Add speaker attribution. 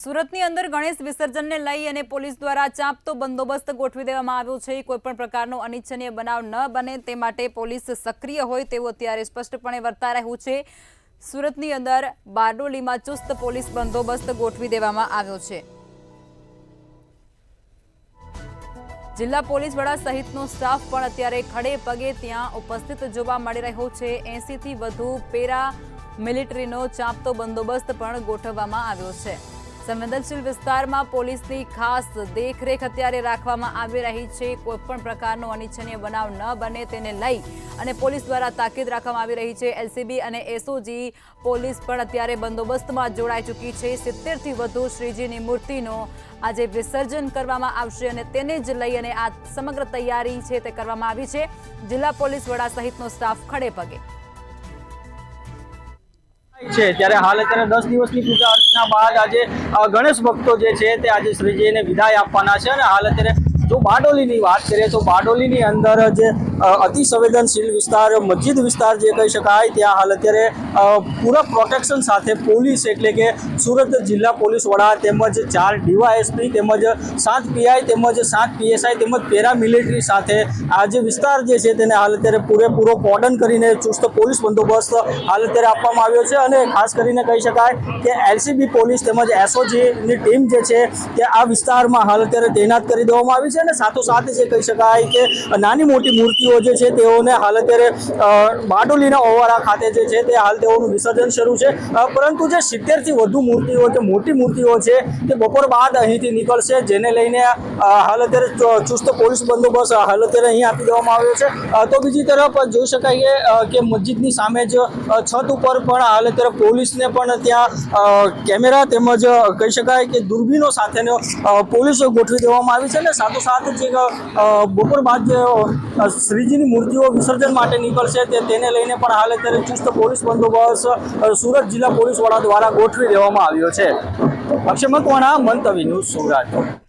Speaker 1: સુરતની અંદર ગણેશ વિસર્જનને લઈ અને પોલીસ દ્વારા ચાંપતો બંદોબસ્ત ગોઠવી દેવામાં આવ્યો છે। કોઈપણ પ્રકારનો અનિચ્છનીય બનાવ ન બને તે માટે પોલીસ સક્રિય હોય તેવું અત્યારે સ્પષ્ટપણે વર્તાઈ રહ્યું છે। સુરતની અંદર બારડોલીમાં ચુસ્ત પોલીસ બંદોબસ્ત ગોઠવી દેવામાં આવ્યો છે। જિલ્લા પોલીસ વડા સહિતનો સ્ટાફ પણ અત્યારે ખડે પગે ત્યાં ઉપસ્થિત જોવા મળી રહ્યો છે। 80 થી વધુ પેરા મિલિટરીનો ચાંપતો બંદોબસ્ત પણ ગોઠવવામાં આવ્યો છે। સંવેદનશીલ વિસ્તારમાં પોલીસની ખાસ દેખરેખ અત્યારે રાખવામાં આવી રહી છે। કોઈપણ પ્રકારનો અનિચ્છનીય બનાવ ન બને તેને લઈ અને પોલીસ દ્વારા તાકીદ રાખવામાં આવી રહી છે। એલસીબી અને એસઓજી પોલીસ પણ અત્યારે બંદોબસ્તમાં જોડાઈ ચૂકી છે। 70 થી વધુ શ્રીજીની મૂર્તિનો આજે વિસર્જન કરવામાં આવશે અને તેને જ લઈ અને આ સમગ્ર તૈયારી છે તે કરવામાં આવી છે। જિલ્લા પોલીસ વડા સહિતનો સ્ટાફ ખડે પગે
Speaker 2: છે। ત્યારે હાલ અત્યારે 10 દિવસની પૂજા અર્ચના બાદ આજે ગણેશ ભક્તો જે છે તે આજે શ્રીજીને વિદાય આપવાના છે અને હાલ અત્યારે જો બારડોલીની વાત કરીએ તો બારડોલીની અંદર જે અતિ સંવેદનશીલ વિસ્તાર મસ્જિદ વિસ્તાર જે કહી શકાય ત્યાં હાલ અત્યારે પૂરા પ્રોટેક્શન સાથે પોલીસ એટલે કે સુરત જિલ્લા પોલીસ વડા તેમજ 4 ડીવાયએસપી તેમજ 7 પીઆઈ તેમજ 7 પીએસઆઈ તેમજ પેરામિલિટરી સાથે આ જે વિસ્તાર જે છે તેને હાલ અત્યારે પૂરેપૂરો કોર્ડન કરીને ચુસ્ત પોલીસ બંદોબસ્ત હાલ અત્યારે આપવામાં આવ્યો છે અને ખાસ કરીને કહી શકાય કે એલસીબી પોલીસ તેમજ એસઓજીની ટીમ જે છે તે આ વિસ્તારમાં હાલ અત્યારે તૈનાત કરી દેવામાં આવી છે અને સાથોસાથ જે કહી શકાય કે નાની મોટી મૂર્તિઓ જે છે તેઓને હાલ અત્યારે બારડોલીના ઓવારા ખાતે જે છે તે હાલ તેઓનું વિસર્જન શરૂ છે। પરંતુ જે 70 થી વધુ મૂર્તિઓ જે મોટી મૂર્તિઓ છે તે બપોર બાદ અહીંથી નીકળશે જેને લઈને હાલ અત્યારે ચુસ્ત પોલીસ બંદોબસ્ત હાલ અત્યારે અહીં આપી દેવામાં આવ્યો છે। તો બીજી તરફ જોઈ શકાય કે મસ્જિદની સામે જ છત ઉપર પણ હાલ અત્યારે પોલીસને પણ ત્યાં કેમેરા તેમજ કહી શકાય કે દૂરબીનો સાથેનો પોલીસ ગોઠવી દેવામાં આવી છે અને સાથોસાથ જે બપોર બાદ જે શ્રીજીની મૂર્તિઓ વિસર્જન માટે નીકળશે તેને લઈને પણ હાલ અત્યારે ચુસ્ત પોલીસ બંદોબસ્ત સુરત જિલ્લા પોલીસ વડા દ્વારા ગોઠવી દેવામાં આવ્યો છે। અક્ષય મકવાણા, મંતવી ન્યૂઝ, સુરત।